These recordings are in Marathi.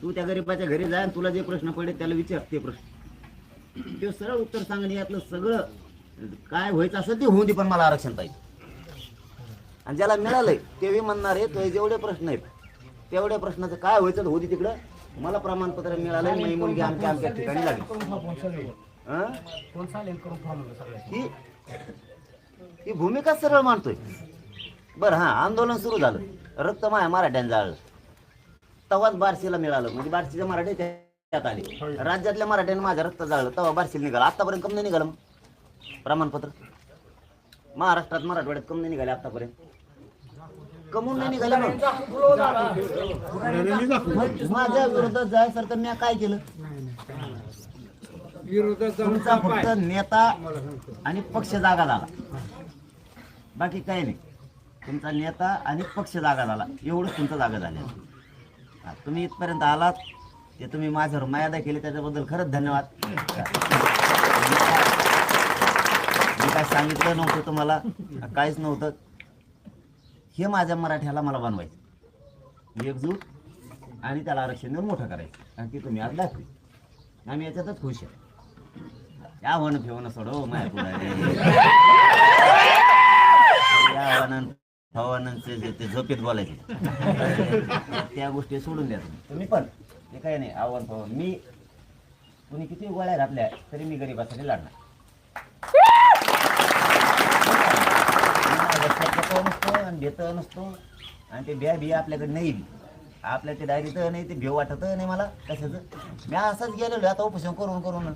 तू त्या गरीबाच्या घरी जा आणि तुला जे प्रश्न पडले त्याला विचार ते प्रश्न, ते सरळ उत्तर सांगणे. यातलं सगळं काय व्हायचं असं ते होऊ दे, पण मला आरक्षण पाहिजे. आणि ज्याला मिळालंय तेही म्हणणार आहे तो जेवढे प्रश्न आहेत तेवढ्या प्रश्नाचं काय व्हायचं होऊ दे तिकडं. मला प्रमाणपत्र मिळालंय, माझी मुलगी आमच्या आमच्या ठिकाणी लागली. ही भूमिका सरळ मानतोय. बरं हा, आंदोलन सुरू झालं, रक्त माया मराठ्यांनी जाळलं, तेव्हाच बार्शीला मिळालं. म्हणजे बार्शीच्या मराठी त्यात आले, राज्यातल्या मराठ्यांनी माझं रक्त जाळलं, तेव्हा बार्शीला निघालं. आतापर्यंत कम नाही निघालं मग प्रमाणपत्र? महाराष्ट्रात मराठवाड्यात कम नाही निघाले आतापर्यंत? कमून नाही निघाले. माझ्या विरोधात जायसारखं मी काय केलं? तुमचा फक्त नेता आणि पक्ष जागा झाला, बाकी काही नाही. तुमचा नेता आणि पक्ष जागा झाला, एवढंच तुमचं जागा झाले. तुम्ही इथपर्यंत आलात ते तुम्ही माझ्यावर मर्यादा केली त्याच्याबद्दल खरंच धन्यवाद. मी काय सांगितलं नव्हतं तुम्हाला, काहीच नव्हतं. हे माझ्या मराठ्याला मला बनवायचं एकजूट आणि त्याला आरक्षण देऊन मोठं करायचं, आणि ती तुम्ही आज दाखवी. आम्ही याच्यातच खुश आहे. या आव्हानं फेवणं सोडो माया पुढे, या आव्हानांचे ते झोपेत बोलायचे त्या गोष्टी सोडून द्या तुम्ही पण. हे काही नाही आव्हान फवन. मी कुणी किती गोळ्या घातल्या तरी मी गरीबासाठी लढणार. नसतो आणि भेट नसतो, आणि ते बिया आपल्याकडे नाही. आपल्या ते डायरीत नाही, ते भेव वाटत नाही मला कशाचं. मी असंच गेलेलो आता उपोषण करून करून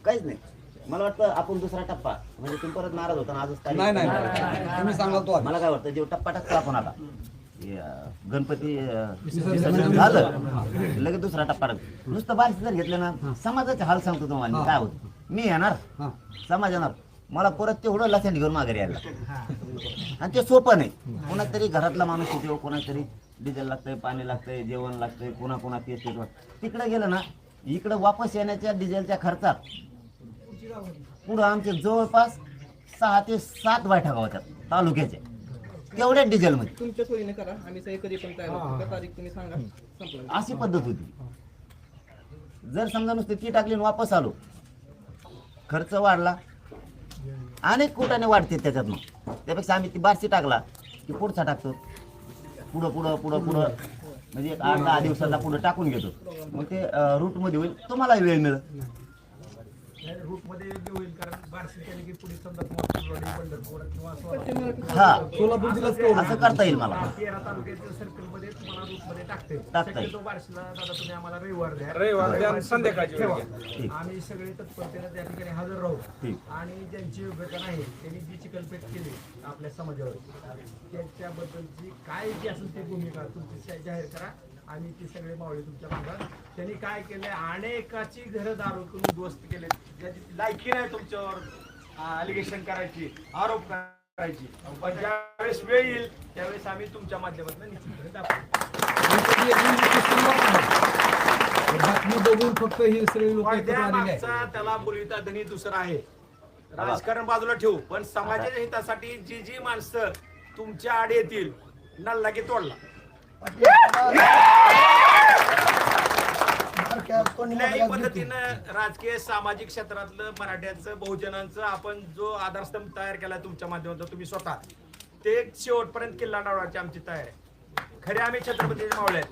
काहीच नाही. मला वाटतं आपण दुसरा टप्पा, म्हणजे तुम्ही परत नाराज होता ना आजच तुम्ही सांगतो. मला काय वाटतं जे टप्पा टाकतो आपण आता गणपती झालं लगेच दुसरा टप्पा टाकतो. नुसतं बारशी जर घेतलं ना, समाजाचे हाल सांगतो तुम्हाला काय होत. मी येणार, समाज येणार, मला परत तेवढं लक्षात घेऊन माघारी यायला, आणि ते सोपं नाही. कोणाच तरी घरातला माणूस येतो, कोणाच तरी डिझेल लागतंय, पाणी लागतंय, जेवण लागतंय, कोणा तेच तिकडे गेलं ना, इकडं वापस येण्याच्या डिझेलच्या खर्चात पुढं आमचे जवळपास 6 ते 7 बैठका होत्या तालुक्याच्या, तेवढ्या डिझेल मध्ये. तुमच्या सोयीने करा, आम्ही सही कधी पण तयार आहोत. तारीख तुम्ही सांगा, संपला. अशी पद्धत होती. जर समजा नुसती ती टाकली वापस आलो, खर्च वाढला, अनेक कोटाने वाढते त्याच्यात. मग त्यापेक्षा आम्ही ती बारशी टाकला की पुढचा टाकतो, पुढं पुढं पुढं पुढं, म्हणजे 8-10 दिवसाला पुढं टाकून घेतो. मग ते रूट मध्ये होईल, तुम्हाला वेळ मिळेल. रूट मध्ये योग्य होईल, कारण बार्शी केले की पुढे समजा पंढरपूर किंवा सोलापूर जिल्ह्यात असं करता येईल मला. 13 तालुक्याच्या सर्कल मध्ये तुम्हाला रूट मध्ये टाकता येईल. तो बार्शीला दादा तुम्ही आम्हाला रविवार द्या, संध्याकाळची ठेवा. आम्ही सगळे तत्परतेने त्या ठिकाणी हजर राहू. आणि ज्यांची योग्यता नाही त्यांनी जी चिकलपेट केली आपल्या समाजावर, त्याच्याबद्दलची काय जी असेल ती भूमिका तुमची जाहीर करा. आणि ती सगळे मावळे तुमच्या भागात त्यांनी काय केलंय, अनेकाची घरं दारू करून उद्ध्वस्त केले, ज्याची लायकी नाही तुमच्यावर अलिगेशन करायची, आरोप करायची. पण ज्यावेळेस वेळ येईल त्यावेळेस आम्ही तुमच्या माध्यमातून निश्चितपणे दाखवू. त्याला बोलविता धनी दुसरा आहे. राजकारण बाजूला ठेवू, पण समाजाच्या हितासाठी जी जी माणसं तुमच्या आड येतील नल्ला की तोडला. कुठल्याही पद्धतीनं राजकीय सामाजिक क्षेत्रातलं मराठ्याचं बहुजनांचं आपण जो आधारस्तंभ तयार केला तुमच्या माध्यमातून तुम्ही स्वतः, ते शेवटपर्यंत किल्ला डावण्याची आमची तयारी आहे. खरे आम्ही छत्रपतीचे मावळे आहेत.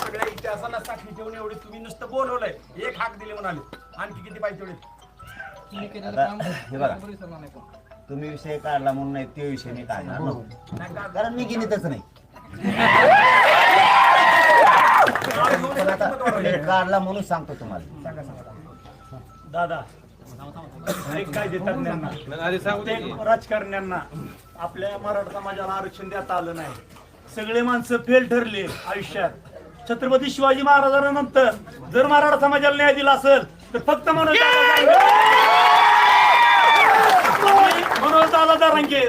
सगळ्या इतिहासाला साक्षी ठेवून एवढी तुम्ही नुसतं बोलवलंय, एक हाक दिली म्हणाले, आणखी किती पाहिजे तेवढे. तुम्ही विषय काढला म्हणून नाही, ते विषय मी काढणार नव्हतो, कारण मी गिनीतच नाही. काढला म्हणून सांगतो तुम्हाला. दादा काय देतात राजकारण्यांना आपल्या मराठा समाजाला आरक्षण देता आलं नाही. सगळे माणसं फेल ठरले आयुष्यात. छत्रपती शिवाजी महाराजांनंतर जर मराठा समाजाला न्याय दिला असेल तर फक्त मनोज दादा जरांगे